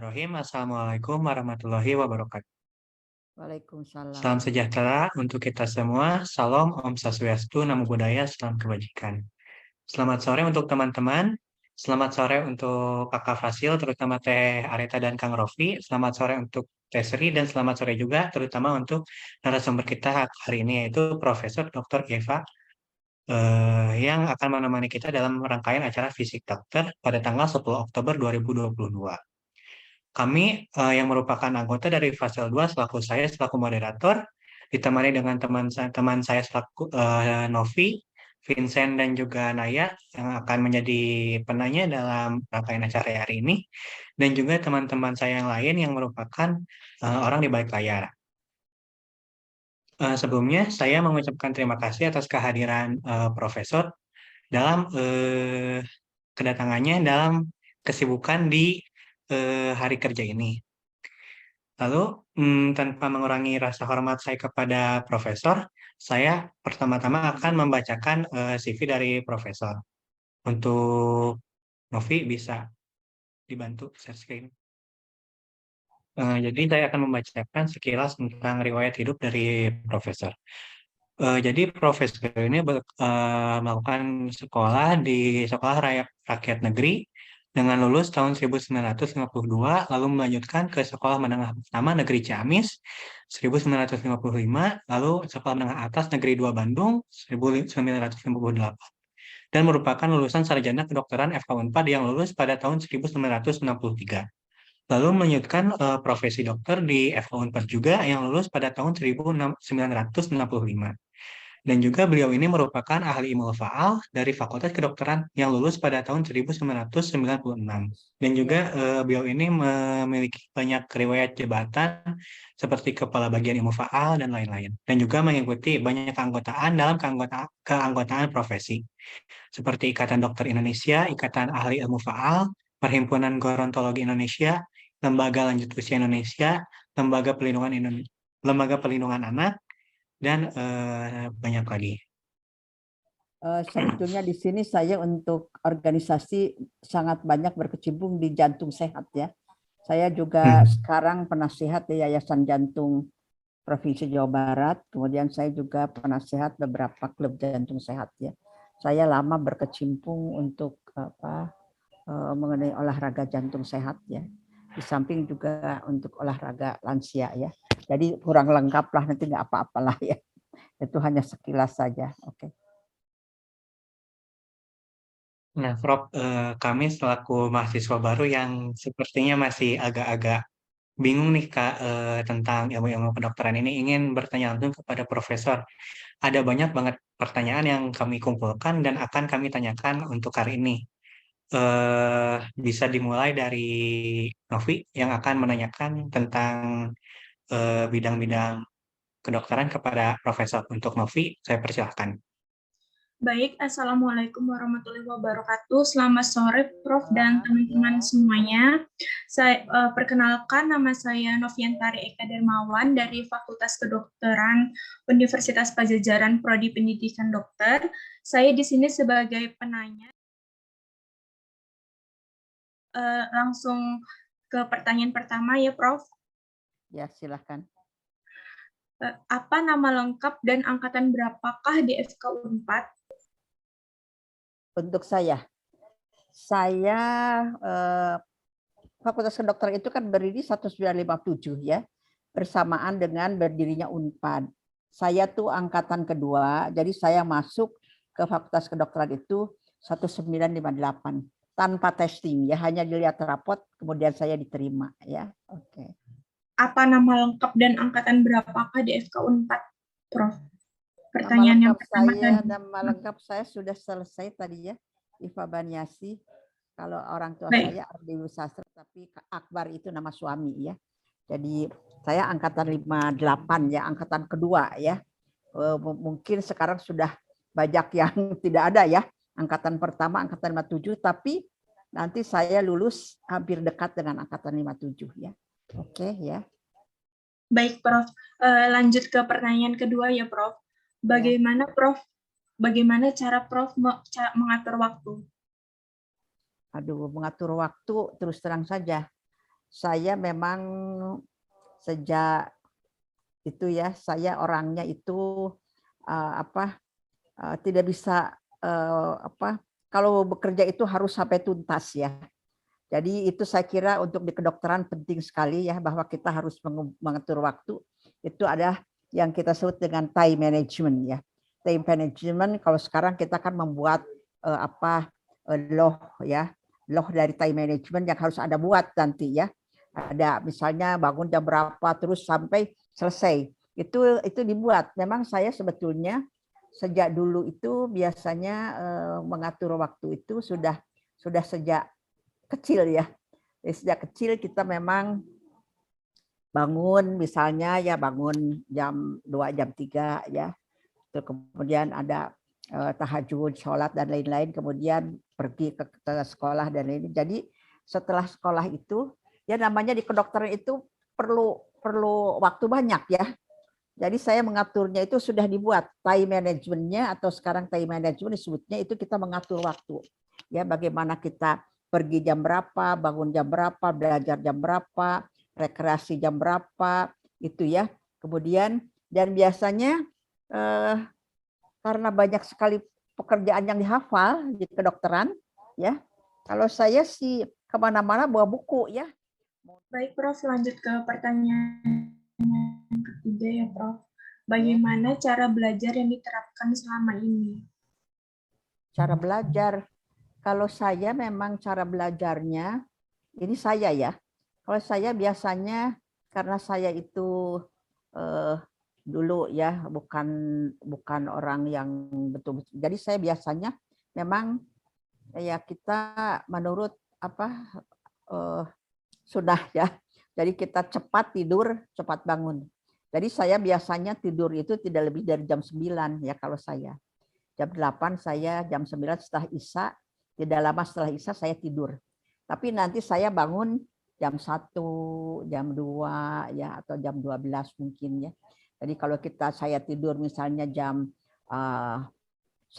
Bismillahirrahmanirrahim. Assalamualaikum warahmatullahi wabarakatuh. Waalaikumsalam. Salam sejahtera untuk kita semua. Salam Om Swastiastu, Namo Buddhaya, Salam Kebajikan. Selamat sore untuk teman-teman. Selamat sore untuk Kakak Fasil, terutama Teh Areta dan Kang Rofi. Selamat sore untuk Teh Sri dan selamat sore juga terutama untuk narasumber kita hari ini yaitu Profesor Dr. Eva yang akan menemani kita dalam rangkaian acara Fisik Dokter pada tanggal 10 Oktober 2022. Kami yang merupakan anggota dari Fasel 2 selaku saya selaku moderator, ditemani dengan teman saya selaku Novi, Vincent dan juga Naya yang akan menjadi penanya dalam rangkaian acara hari ini, dan juga teman-teman saya yang lain yang merupakan orang di balik layar. Sebelumnya saya mengucapkan terima kasih atas kehadiran Profesor dalam kedatangannya dalam kesibukan di hari kerja ini. Lalu, tanpa mengurangi rasa hormat saya kepada profesor, saya pertama-tama akan membacakan CV dari profesor. Untuk Novi bisa dibantu share screen. Jadi saya akan membacakan sekilas tentang riwayat hidup dari profesor. Jadi profesor ini melakukan sekolah di Sekolah Rakyat Negeri dengan lulus tahun 1952, lalu melanjutkan ke Sekolah Menengah Pertama Negeri Ciamis 1955, lalu Sekolah Menengah Atas Negeri 2 Bandung 1958, dan merupakan lulusan sarjana kedokteran FK Unpad yang lulus pada tahun 1963. Lalu melanjutkan profesi dokter di FK Unpad juga yang lulus pada tahun 1965. Dan juga beliau ini merupakan ahli ilmu faal dari Fakultas Kedokteran yang lulus pada tahun 1996. Dan juga beliau ini memiliki banyak riwayat jabatan seperti Kepala Bagian Ilmu Faal dan lain-lain. Dan juga mengikuti banyak keanggotaan dalam keanggotaan profesi. Seperti Ikatan Dokter Indonesia, Ikatan Ahli Ilmu Faal, Perhimpunan Gerontologi Indonesia, Lembaga Lanjut Usia Indonesia, Lembaga Pelindungan Anak, dan banyak lagi. Sebetulnya di sini saya untuk organisasi sangat banyak berkecimpung di Jantung Sehat ya. Saya juga sekarang penasihat di Yayasan Jantung Provinsi Jawa Barat. Kemudian saya juga penasihat beberapa klub jantung sehat ya. Saya lama berkecimpung untuk mengenai olahraga jantung sehat ya. Di samping juga untuk olahraga lansia ya. Jadi kurang lengkap lah, nanti nggak apa-apalah ya. Itu hanya sekilas saja. Oke. Nah, Prof, kami selaku mahasiswa baru yang sepertinya masih agak-agak bingung nih Kak tentang ilmu-ilmu kedokteran ini, ingin bertanya langsung kepada Profesor. Ada banyak banget pertanyaan yang kami kumpulkan dan akan kami tanyakan untuk hari ini. Bisa dimulai dari Novi yang akan menanyakan tentang bidang-bidang kedokteran kepada Profesor. Untuk Novi, saya persilahkan. Baik, Assalamualaikum warahmatullahi wabarakatuh. Selamat sore, Prof. dan teman-teman semuanya. Saya perkenalkan, nama saya Noviantari Eka Dermawan dari Fakultas Kedokteran Universitas Pajajaran Prodi Pendidikan Dokter. Saya di sini sebagai penanya. Langsung ke pertanyaan pertama ya, Prof. Ya, silakan. Apa nama lengkap dan angkatan berapakah di FK Unpad? Untuk saya Fakultas Kedokteran itu kan berdiri 1957 ya, bersamaan dengan berdirinya Unpad. Saya tuh angkatan kedua, jadi saya masuk ke Fakultas Kedokteran itu 1958 tanpa testing ya, hanya dilihat rapot kemudian saya diterima ya. Oke. Apa nama lengkap dan angkatan berapakah di FK Unpad, Prof? Pertanyaan yang pertama tadi. Nama lengkap saya sudah selesai tadi ya, Iva Baniasi. Kalau orang tua Baik. saya Ardi Wisastra, tapi Akbar itu nama suami ya. Jadi saya angkatan 58 ya, angkatan kedua ya. Mungkin sekarang sudah banyak yang tidak ada ya. Angkatan pertama, angkatan 57, tapi nanti saya lulus hampir dekat dengan angkatan 57 ya. Oke ya. Baik, Prof. Lanjut ke pertanyaan kedua ya, Prof. Bagaimana cara Prof mengatur waktu? Aduh, mengatur waktu terus terang saja. saya memang sejak itu ya, saya orangnya itu tidak bisa kalau bekerja itu harus sampai tuntas ya. Jadi itu saya kira untuk di kedokteran penting sekali ya, bahwa kita harus mengatur waktu. Itu ada yang kita sebut dengan time management ya. Time management kalau sekarang kita kan membuat law ya, law dari time management yang harus ada buat nanti ya. Ada misalnya bangun jam berapa terus sampai selesai. Itu dibuat. Memang saya sebetulnya sejak dulu itu biasanya mengatur waktu itu sudah sejak kecil ya. Sejak kecil kita memang bangun misalnya ya, bangun jam 2 jam 3 ya. Terus kemudian ada tahajud, sholat dan lain-lain, kemudian pergi ke sekolah dan lain-lain. Jadi setelah sekolah itu ya, namanya di kedokteran itu perlu waktu banyak ya. Jadi saya mengaturnya itu sudah dibuat time managementnya, atau sekarang time management disebutnya itu kita mengatur waktu. Ya, bagaimana kita pergi jam berapa, bangun jam berapa, belajar jam berapa, rekreasi jam berapa, itu ya. Kemudian dan biasanya karena banyak sekali pekerjaan yang dihafal di kedokteran, ya. Kalau saya sih kemana-mana bawa buku ya. Baik, Prof. Lanjut ke pertanyaan yang ketiga ya, Prof. Bagaimana cara belajar yang diterapkan selama ini? Cara belajar. Kalau saya memang cara belajarnya, ini saya ya. Kalau saya biasanya karena saya itu dulu ya bukan orang yang betul-betul. Jadi saya biasanya memang ya kita menurut sudah ya. Jadi kita cepat tidur, cepat bangun. Jadi saya biasanya tidur itu tidak lebih dari jam 9 ya kalau saya. Jam 8 saya, jam 9 setelah Isya, tidak lama setelah Isya saya tidur. Tapi nanti saya bangun jam 1, jam 2 ya, atau jam 12 mungkin ya. Jadi kalau saya tidur misalnya jam 9,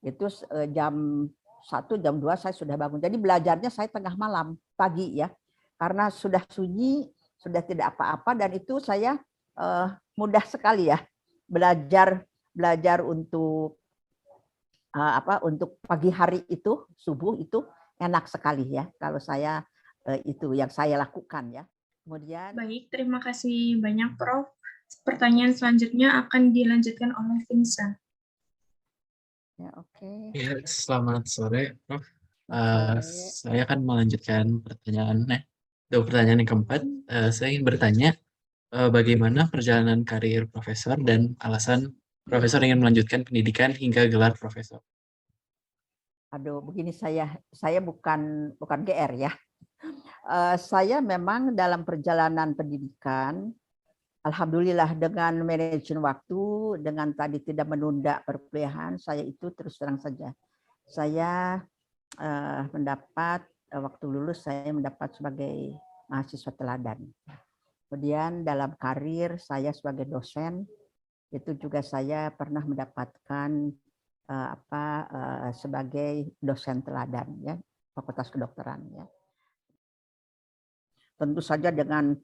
itu jam 1, jam 2 saya sudah bangun. Jadi belajarnya saya tengah malam, pagi ya. Karena sudah sunyi, sudah tidak apa-apa, dan itu saya mudah sekali ya belajar untuk untuk pagi hari itu, subuh itu enak sekali ya kalau saya itu yang saya lakukan ya. Kemudian baik, terima kasih banyak Prof. Pertanyaan selanjutnya akan dilanjutkan oleh Vincent. Ya, oke. Ya, selamat sore, Prof. Saya akan melanjutkan pertanyaan yang keempat. Saya ingin bertanya bagaimana perjalanan karir profesor dan alasan profesor ingin melanjutkan pendidikan hingga gelar profesor. Aduh, begini saya bukan GR ya. Saya memang dalam perjalanan pendidikan, alhamdulillah dengan manajemen waktu, dengan tadi tidak menunda perkuliahan, saya itu terus terang saja. Saya mendapat waktu lulus saya mendapat sebagai mahasiswa teladan. Kemudian dalam karir saya sebagai dosen itu juga saya pernah mendapatkan sebagai dosen teladan ya, Fakultas Kedokteran ya. Tentu saja dengan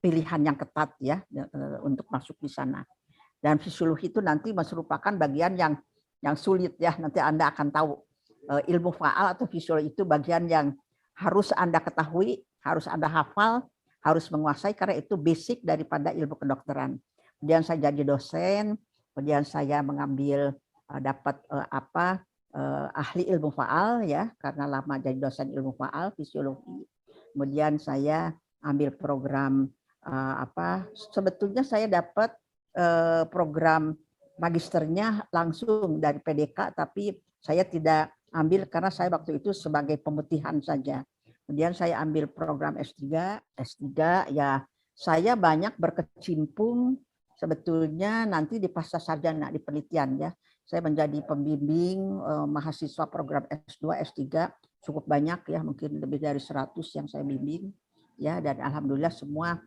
pilihan yang ketat ya untuk masuk di sana. Dan fisiologi itu nanti merupakan bagian yang sulit ya, nanti Anda akan tahu. Ilmu faal atau fisiologi itu bagian yang harus Anda ketahui, harus Anda hafal, harus menguasai, karena itu basic daripada ilmu kedokteran. Kemudian saya jadi dosen, kemudian saya mengambil dapat ahli ilmu faal ya, karena lama jadi dosen ilmu faal fisiologi. Kemudian saya ambil program sebetulnya saya dapat program magisternya langsung dari PDK, tapi saya tidak ambil karena saya waktu itu sebagai pemutihan saja. Kemudian saya ambil program S3 ya, saya banyak berkecimpung sebetulnya nanti di pasca sarjana di penelitian ya. Saya menjadi pembimbing mahasiswa program S2, S3 cukup banyak ya, mungkin lebih dari 100 yang saya bimbing ya, dan alhamdulillah semua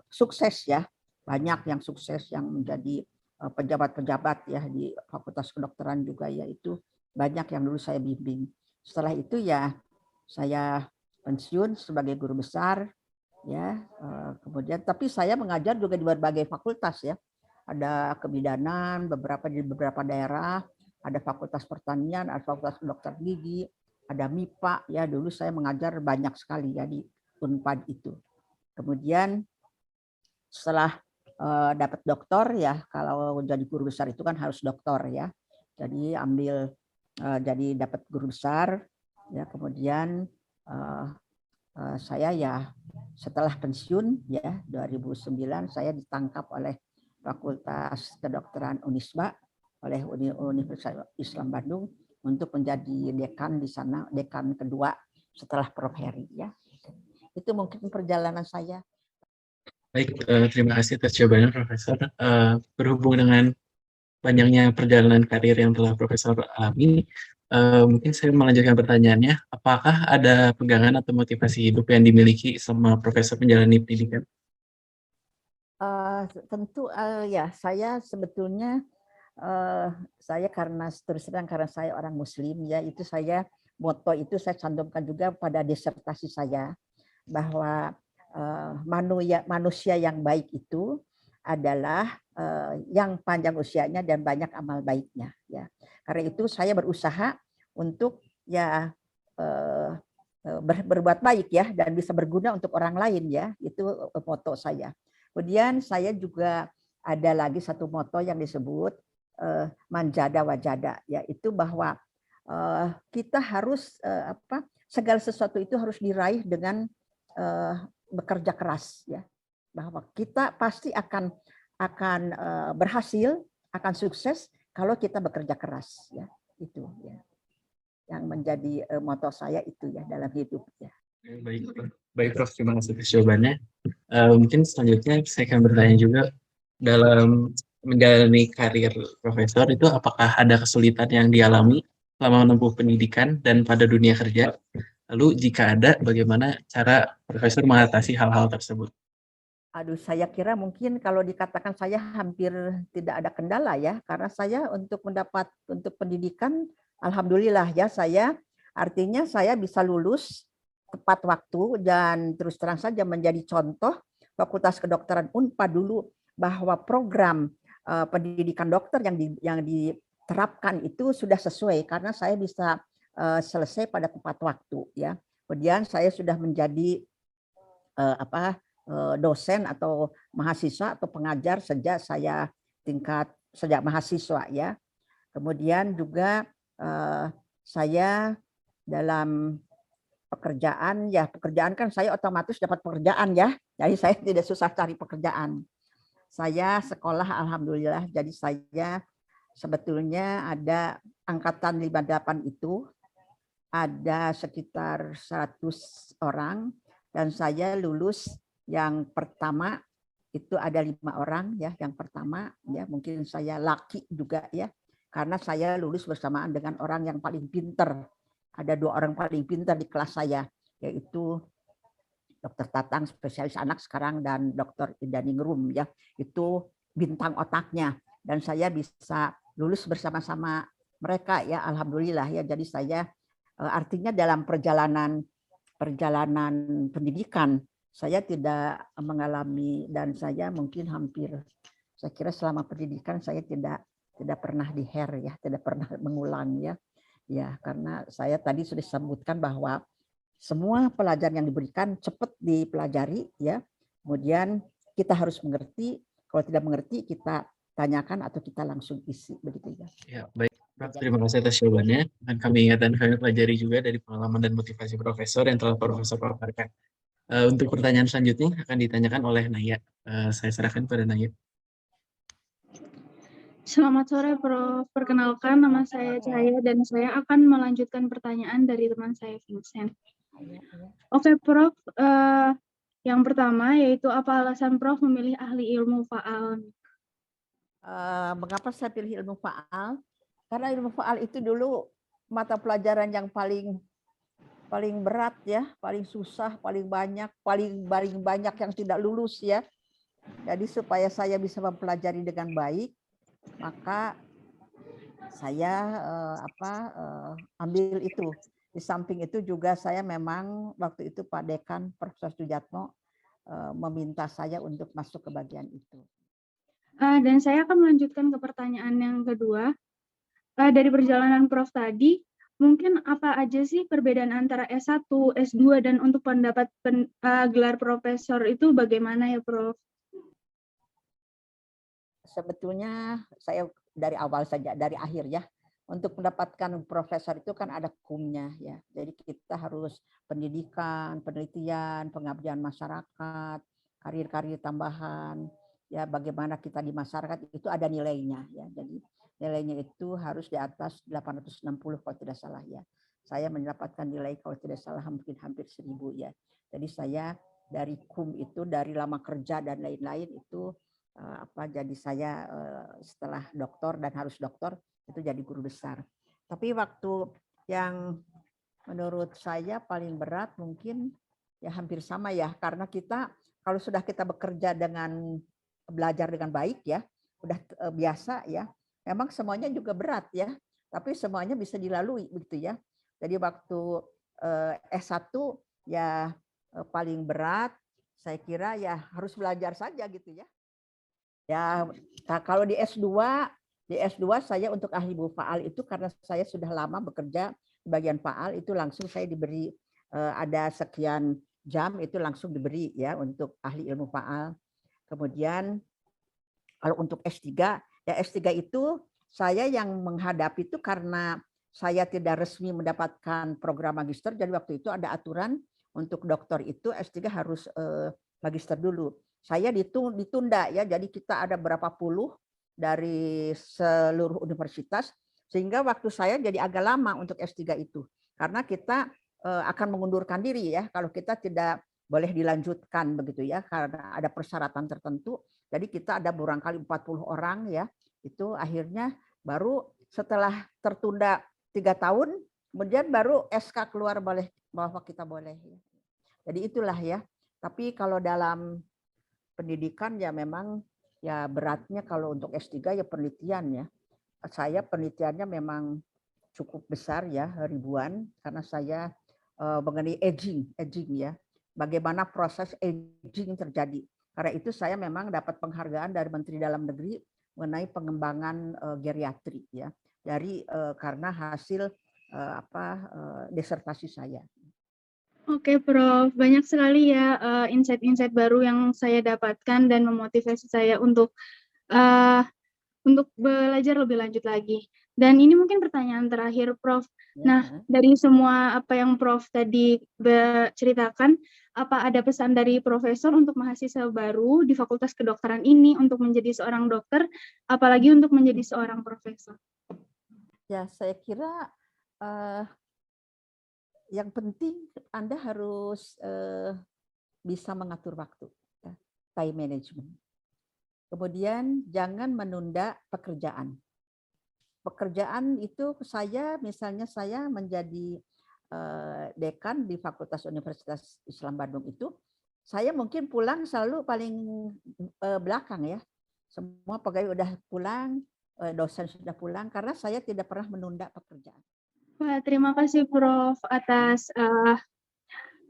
sukses ya. Banyak yang sukses yang menjadi pejabat-pejabat ya di Fakultas Kedokteran juga, yaitu banyak yang dulu saya bimbing. Setelah itu ya saya pensiun sebagai guru besar, ya. Kemudian tapi saya mengajar juga di berbagai fakultas ya. Ada kebidanan, di beberapa daerah, ada fakultas pertanian, ada fakultas dokter gigi, ada MIPA ya. Dulu saya mengajar banyak sekali ya di Unpad itu. Kemudian setelah dapat doktor ya, kalau jadi guru besar itu kan harus doktor ya. Jadi jadi dapat guru besar ya. Kemudian saya ya setelah pensiun ya 2009 saya ditangkap oleh Fakultas Kedokteran Unisba oleh Universitas Islam Bandung untuk menjadi dekan di sana, dekan kedua setelah Prof Heri ya. Itu mungkin perjalanan saya. Baik, terima kasih atas jawabannya Profesor. Berhubung dengan panjangnya perjalanan karir yang telah Profesor alami, mungkin saya melanjutkan pertanyaannya. Apakah ada pegangan atau motivasi hidup yang dimiliki selama Profesor menjalani pendidikan? Tentu ya, saya sebetulnya saya karena terus terang karena saya orang Muslim ya, itu saya moto itu saya cantumkan juga pada disertasi saya bahwa manusia yang baik itu adalah yang panjang usianya dan banyak amal baiknya ya. Karena itu saya berusaha untuk ya berbuat baik ya dan bisa berguna untuk orang lain ya. Itu moto saya. Kemudian saya juga ada lagi satu moto yang disebut manjada wajada, yaitu bahwa kita harus segala sesuatu itu harus diraih dengan bekerja keras ya, bahwa kita pasti akan berhasil, akan sukses kalau kita bekerja keras ya. Itu ya yang menjadi moto saya itu ya dalam hidup ya. Baik Prof, terima kasih atas jawabannya. Mungkin selanjutnya saya akan bertanya juga, dalam menjalani karir Profesor itu apakah ada kesulitan yang dialami selama menempuh pendidikan dan pada dunia kerja? Lalu jika ada, bagaimana cara Profesor mengatasi hal-hal tersebut? Aduh, saya kira mungkin kalau dikatakan saya hampir tidak ada kendala ya, karena saya untuk pendidikan, alhamdulillah ya, artinya saya bisa lulus tepat waktu dan terus terang saja menjadi contoh Fakultas Kedokteran Unpad dulu bahwa program pendidikan dokter yang diterapkan itu sudah sesuai karena saya bisa selesai pada tepat waktu ya. Kemudian saya sudah menjadi dosen atau mahasiswa atau pengajar sejak mahasiswa ya. Kemudian juga saya dalam pekerjaan kan saya otomatis dapat pekerjaan ya. Jadi saya tidak susah cari pekerjaan. Saya sekolah alhamdulillah, jadi saya sebetulnya ada angkatan 58 itu ada sekitar 100 orang dan saya lulus yang pertama itu ada 5 orang ya, yang pertama ya, mungkin saya laki juga ya karena saya lulus bersamaan dengan orang yang paling pinter. Ada 2 orang paling pintar di kelas saya, yaitu Dr. Tatang spesialis anak sekarang dan Dr. Idaningrum ya, itu bintang otaknya dan saya bisa lulus bersama-sama mereka ya, alhamdulillah ya. Jadi saya artinya dalam perjalanan pendidikan saya tidak mengalami dan saya mungkin saya kira selama pendidikan saya tidak pernah ya, tidak pernah mengulang ya. Ya, karena saya tadi sudah sebutkan bahwa semua pelajaran yang diberikan cepat dipelajari ya. Kemudian kita harus mengerti, kalau tidak mengerti kita tanyakan atau kita langsung isi begitu ya. Ya, baik. Terima kasih atas jawabannya. Dan kami ingat dan kami pelajari juga dari pengalaman dan motivasi Profesor yang telah Profesor paparkan. Untuk pertanyaan selanjutnya akan ditanyakan oleh Naya. Saya serahkan pada Naya. Selamat sore Prof. Perkenalkan nama saya Cahaya dan saya akan melanjutkan pertanyaan dari teman saya Vincent. Oke Prof, yang pertama yaitu apa alasan Prof memilih ahli ilmu faal? Mengapa saya pilih ilmu faal? Karena ilmu faal itu dulu mata pelajaran yang paling berat ya, paling susah, paling banyak yang tidak lulus ya. Jadi supaya saya bisa mempelajari dengan baik, maka saya ambil itu. Di samping itu juga saya memang waktu itu Pak Dekan Profesor Sujatmo meminta saya untuk masuk ke bagian itu. Dan saya akan melanjutkan ke pertanyaan yang kedua. Dari perjalanan Prof tadi, mungkin apa aja sih perbedaan antara S1, S2, dan untuk pendapat gelar profesor itu bagaimana ya, Prof? Sebetulnya saya dari awal saja, dari akhir ya. Untuk mendapatkan profesor itu kan ada kumnya ya. Jadi kita harus pendidikan, penelitian, pengabdian masyarakat, karir-karir tambahan, ya bagaimana kita di masyarakat itu ada nilainya ya. Jadi nilainya itu harus di atas 860 kalau tidak salah ya. Saya mendapatkan nilai kalau tidak salah hampir 1000 ya. Jadi saya dari kum itu dari lama kerja dan lain-lain itu jadi saya setelah doktor dan harus doktor itu jadi guru besar. Tapi waktu yang menurut saya paling berat mungkin ya hampir sama ya, karena kita kalau sudah kita bekerja dengan belajar dengan baik ya, udah biasa ya, memang semuanya juga berat ya, tapi semuanya bisa dilalui begitu ya. Jadi waktu S1 ya paling berat saya kira ya harus belajar saja gitu ya. Ya, nah kalau di S2 saya untuk ahli ilmu faal itu karena saya sudah lama bekerja di bagian faal itu langsung saya diberi ada sekian jam itu langsung diberi ya untuk ahli ilmu faal. Kemudian kalau untuk S3 ya S3 itu saya yang menghadapi itu karena saya tidak resmi mendapatkan program magister, jadi waktu itu ada aturan untuk doktor itu S3 harus magister dulu. Saya ditunda ya, jadi kita ada berapa puluh dari seluruh universitas, sehingga waktu saya jadi agak lama untuk S3 itu. Karena kita akan mengundurkan diri ya, kalau kita tidak boleh dilanjutkan begitu ya, karena ada persyaratan tertentu. Jadi kita ada barangkali 40 orang ya, itu akhirnya baru setelah tertunda 3 tahun, kemudian baru SK keluar boleh bahwa kita boleh. Jadi itulah ya, tapi kalau dalam pendidikan ya memang ya beratnya kalau untuk S3 ya penelitian ya. Saya penelitiannya memang cukup besar ya, ribuan, karena saya mengenai aging ya. Bagaimana proses aging terjadi. Karena itu saya memang dapat penghargaan dari Menteri Dalam Negeri mengenai pengembangan geriatri ya. Dari karena hasil disertasi saya. Oke, Prof. Banyak sekali ya insight-insight baru yang saya dapatkan dan memotivasi saya untuk belajar lebih lanjut lagi. Dan ini mungkin pertanyaan terakhir, Prof. Nah, dari semua apa yang Prof tadi ceritakan, apa ada pesan dari Profesor untuk mahasiswa baru di Fakultas Kedokteran ini untuk menjadi seorang dokter, apalagi untuk menjadi seorang profesor? Ya, saya kira yang penting Anda harus bisa mengatur waktu, ya, time management. Kemudian jangan menunda pekerjaan. Pekerjaan itu misalnya saya menjadi dekan di Fakultas Universitas Islam Bandung itu, saya mungkin pulang selalu paling belakang ya. Semua pegawai udah pulang, dosen sudah pulang, karena saya tidak pernah menunda pekerjaan. Wah, terima kasih Prof atas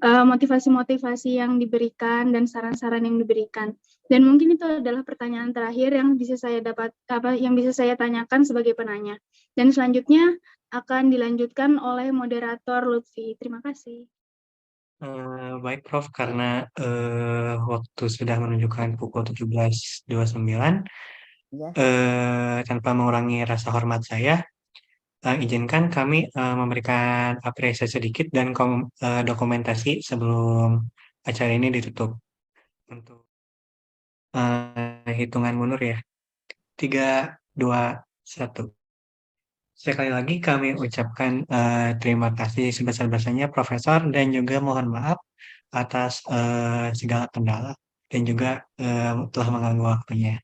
motivasi-motivasi yang diberikan dan saran-saran yang diberikan. Dan mungkin itu adalah pertanyaan terakhir yang bisa saya tanyakan sebagai penanya. Dan selanjutnya akan dilanjutkan oleh moderator Lutfi. Terima kasih. Baik Prof, karena waktu sudah menunjukkan pukul 17.29, Ya. Tanpa mengurangi rasa hormat saya, izinkan kami memberikan apresiasi sedikit dan dokumentasi sebelum acara ini ditutup. Untuk hitungan mundur ya. 3, 2, 1. Sekali lagi kami ucapkan terima kasih sebesar-besarnya Profesor, dan juga mohon maaf atas segala kendala dan juga telah mengganggu waktunya.